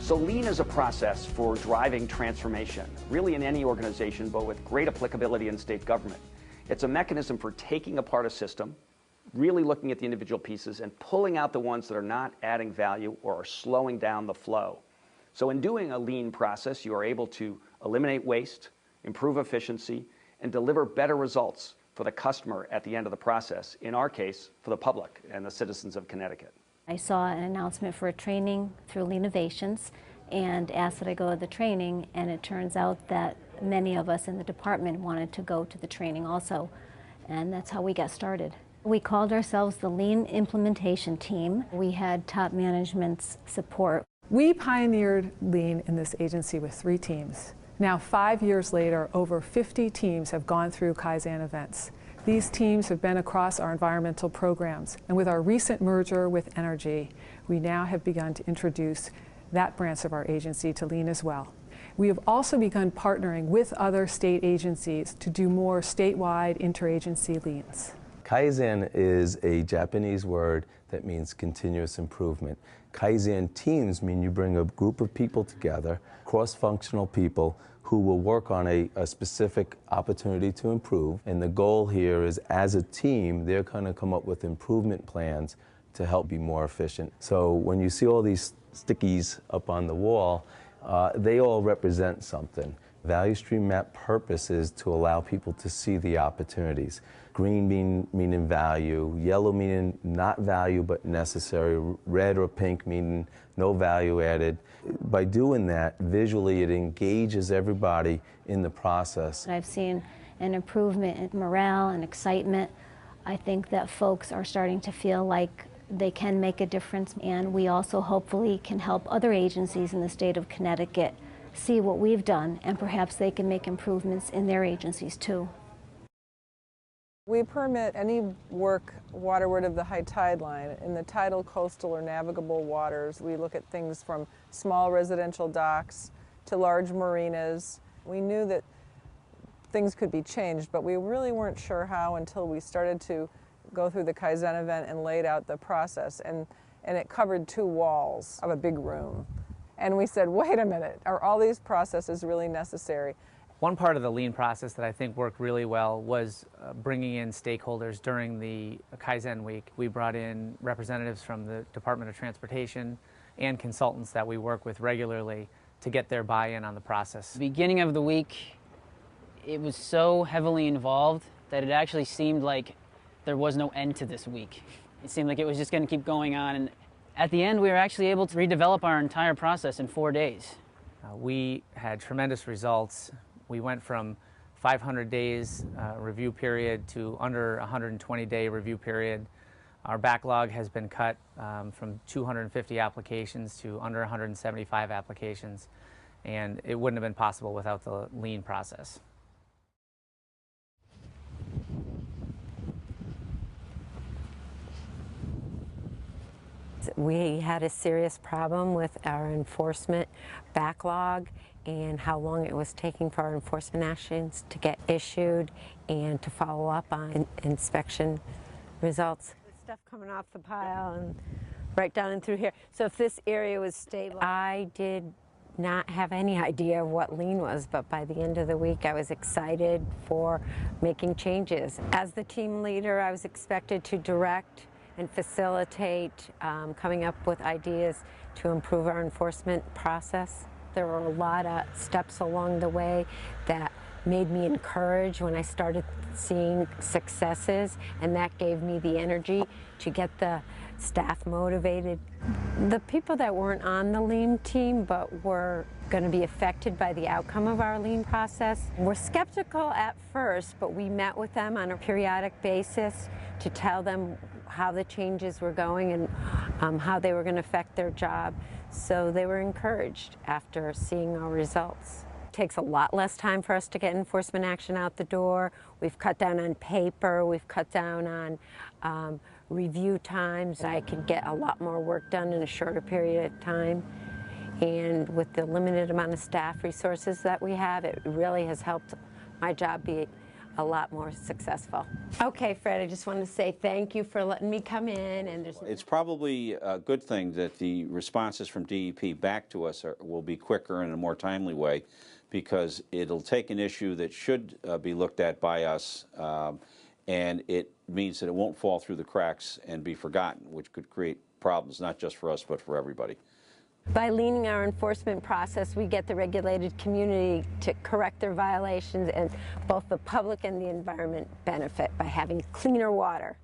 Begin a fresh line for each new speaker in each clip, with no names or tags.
So lean is a process for driving transformation, really in any organization, but with great applicability in state government. It's a mechanism for taking apart a system, really looking at the individual pieces and pulling out the ones that are not adding value or are slowing down the flow. So in doing a lean process, you are able to eliminate waste, improve efficiency, and deliver better results for the customer at the end of the process, in our case, for the public and the citizens of Connecticut.
I saw an announcement for a training through Lean Innovations and asked that I go to the training, and it turns out that many of us in the department wanted to go to the training also, and that's how we got started. We called ourselves the Lean Implementation Team. We had top management's support.
We pioneered Lean in this agency with 3 teams. Now, 5 years later, over 50 teams have gone through Kaizen events. These teams have been across our environmental programs, and with our recent merger with Energy, we now have begun to introduce that branch of our agency to Lean as well. We have also begun partnering with other state agencies to do more statewide interagency Leans.
Kaizen is a Japanese word that means continuous improvement. Kaizen teams mean you bring a group of people together, cross-functional people, who will work on a specific opportunity to improve. And the goal here is, as a team, they're going to come up with improvement plans to help be more efficient. So when you see all these stickies up on the wall, they all represent something. Value stream map purpose is to allow people to see the opportunities. Green meaning value, yellow meaning not value but necessary, red or pink meaning no value added. By doing that, visually it engages everybody in the process.
I've seen an improvement in morale and excitement. I think that folks are starting to feel like they can make a difference, and we also hopefully can help other agencies in the state of Connecticut see what we've done, and perhaps they can make improvements in their agencies too.
We permit any work waterward of the high tide line in the tidal, coastal, or navigable waters. We look at things from small residential docks to large marinas. We knew that things could be changed, but we really weren't sure how until we started to go through the Kaizen event and laid out the process. And it covered 2 walls of a big room. And we said, wait a minute, are all these processes really necessary?
One part of the Lean process that I think worked really well was bringing in stakeholders during the Kaizen week. We brought in representatives from the Department of Transportation and consultants that we work with regularly to get their buy-in on the process.
Beginning of the week, it was so heavily involved that it actually seemed like there was no end to this week. It seemed like it was just going to keep going on, and at the end we were actually able to redevelop our entire process in 4 days.
We had tremendous results. We went from 500 days review period to under 120-day review period. Our backlog has been cut from 250 applications to under 175 applications, and it wouldn't have been possible without the Lean process.
We had a serious problem with our enforcement backlog and how long it was taking for our enforcement actions to get issued and to follow up on inspection results.
Stuff coming off the pile and right down and through here. So if this area was stable.
I did not have any idea of what Lean was, but by the end of the week I was excited for making changes. As the team leader, I was expected to direct and facilitate coming up with ideas to improve our enforcement process. There were a lot of steps along the way that made me encouraged when I started seeing successes, and that gave me the energy to get the staff motivated. The people that weren't on the Lean team but were going to be affected by the outcome of our Lean process were skeptical at first, but we met with them on a periodic basis to tell them how the changes were going and how they were going to affect their job. So they were encouraged after seeing our results. It takes a lot less time for us to get enforcement action out the door. We've cut down on paper, we've cut down on review times. I can get a lot more work done in a shorter period of time. And with the limited amount of staff resources that we have, it really has helped my job be a lot more successful. Okay, Fred, I just want to say thank you for letting me come in. And
It's probably a good thing that the responses from DEP back to us will be quicker and in a more timely way, because it'll take an issue that should be looked at by us, and it means that it won't fall through the cracks and be forgotten, which could create problems not just for us but for everybody.
By leaning our enforcement process, we get the regulated community to correct their violations, and both the public and the environment benefit by having cleaner water.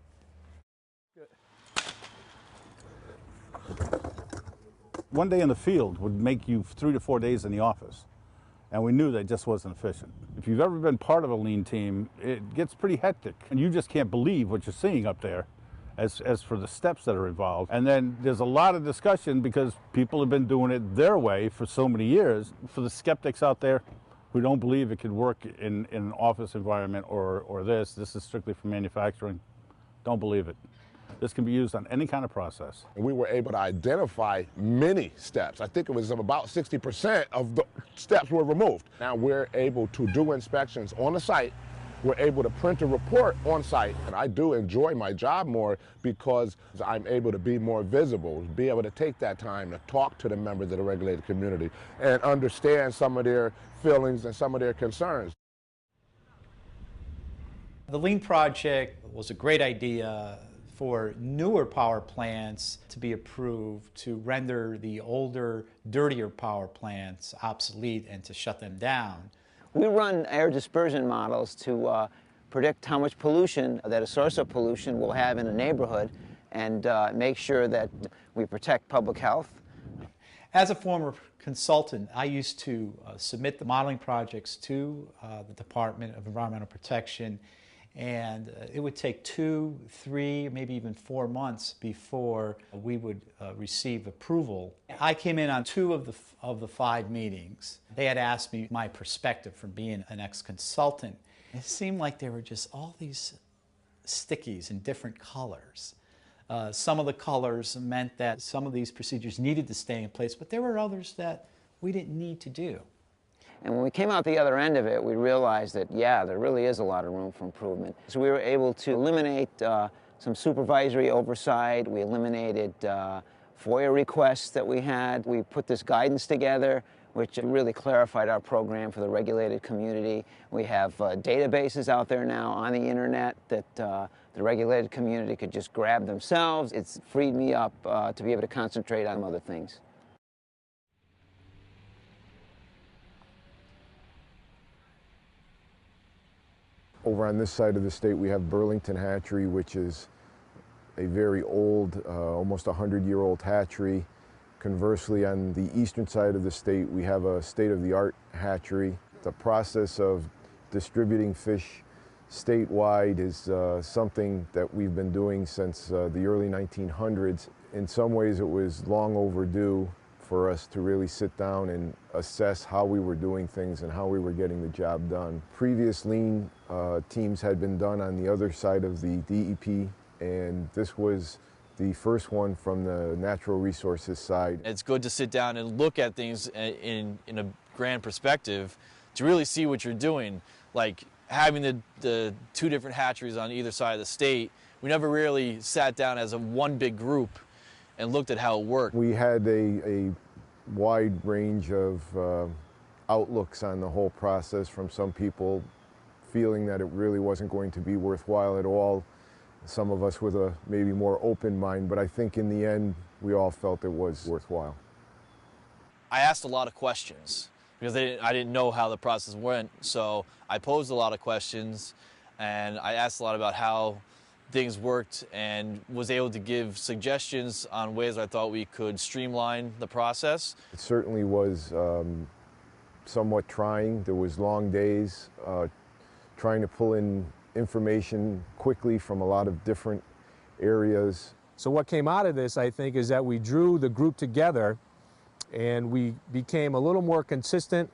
One day in the field would make you 3 to 4 days in the office, and we knew that just wasn't efficient. If you've ever been part of a lean team, it gets pretty hectic, and you just can't believe what you're seeing up there as for the steps that are involved. And then there's a lot of discussion because people have been doing it their way for so many years. For the skeptics out there who don't believe it could work in an office environment or this is strictly for manufacturing, don't believe it. This can be used on any kind of process.
And we were able to identify many steps. I think it was about 60% of the steps were removed. Now we're able to do inspections on the site. We're able to print a report on site. And I do enjoy my job more because I'm able to be more visible, be able to take that time to talk to the members of the regulated community and understand some of their feelings and some of their concerns.
The Lean Project was a great idea for newer power plants to be approved to render the older, dirtier power plants obsolete and to shut them down.
We run air dispersion models to predict how much pollution that a source of pollution will have in a neighborhood and make sure that we protect public health.
As a former consultant, I used to submit the modeling projects to the Department of Environmental Protection, and it would take 2, 3, maybe even 4 months before we would receive approval. I came in on 2 of the 5 meetings. They had asked me my perspective from being an ex-consultant. It seemed like there were just all these stickies in different colors. Some of the colors meant that some of these procedures needed to stay in place, but there were others that we didn't need to do.
And when we came out the other end of it, we realized that, yeah, there really is a lot of room for improvement. So we were able to eliminate some supervisory oversight. We eliminated FOIA requests that we had. We put this guidance together, which really clarified our program for the regulated community. We have databases out there now on the internet that the regulated community could just grab themselves. It's freed me up to be able to concentrate on other things.
Over on this side of the state, we have Burlington Hatchery, which is a very old, almost 100-year-old hatchery. Conversely, on the eastern side of the state, we have a state-of-the-art hatchery. The process of distributing fish statewide is something that we've been doing since the early 1900s. In some ways, it was long overdue for us to really sit down and assess how we were doing things and how we were getting the job done. Previous lean teams had been done on the other side of the DEP, and this was the first one from the natural resources side.
It's good to sit down and look at things in a grand perspective to really see what you're doing. Like having the 2 different hatcheries on either side of the state, we never really sat down as one big group and looked at how it worked.
We had a wide range of outlooks on the whole process, from some people feeling that it really wasn't going to be worthwhile at all, some of us with a maybe more open mind, but I think in the end we all felt it was worthwhile.
I asked a lot of questions because I didn't know how the process went, so I posed a lot of questions and I asked a lot about how things worked and was able to give suggestions on ways I thought we could streamline the process.
It certainly was somewhat trying. There was long days trying to pull in information quickly from a lot of different areas.
So what came out of this, I think, is that we drew the group together and we became a little more consistent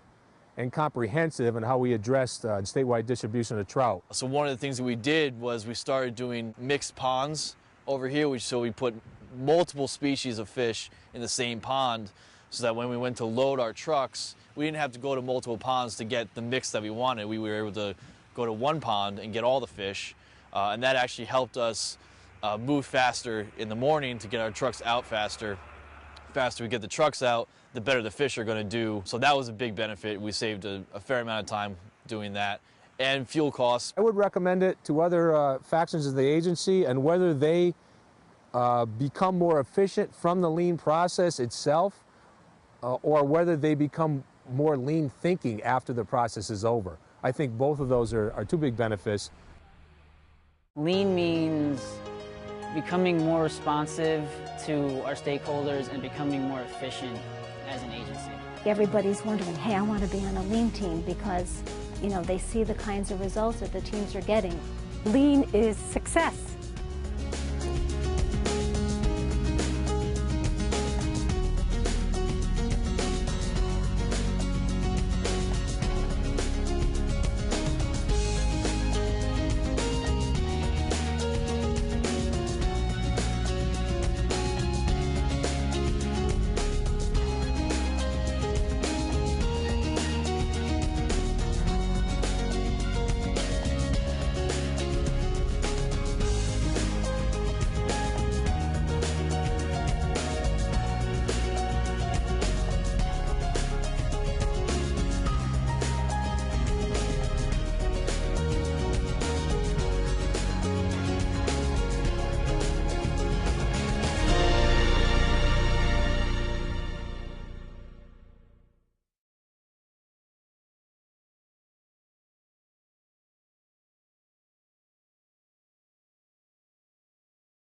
and comprehensive in how we addressed statewide distribution of trout.
So one of the things that we did was we started doing mixed ponds over here, so we put multiple species of fish in the same pond so that when we went to load our trucks, we didn't have to go to multiple ponds to get the mix that we wanted. We were able to go to one pond and get all the fish, and that actually helped us move faster in the morning to get our trucks out faster. The faster we get the trucks out, the better the fish are going to do. So that was a big benefit. We saved a fair amount of time doing that. And fuel costs.
I would recommend it to other factions of the agency, and whether they become more efficient from the lean process itself, or whether they become more lean thinking after the process is over. I think both of those are two big benefits.
Lean means becoming more responsive to our stakeholders and becoming more efficient as an agency.
Everybody's wondering, hey, I want to be on a lean team because, you know, they see the kinds of results that the teams are getting.
Lean is success.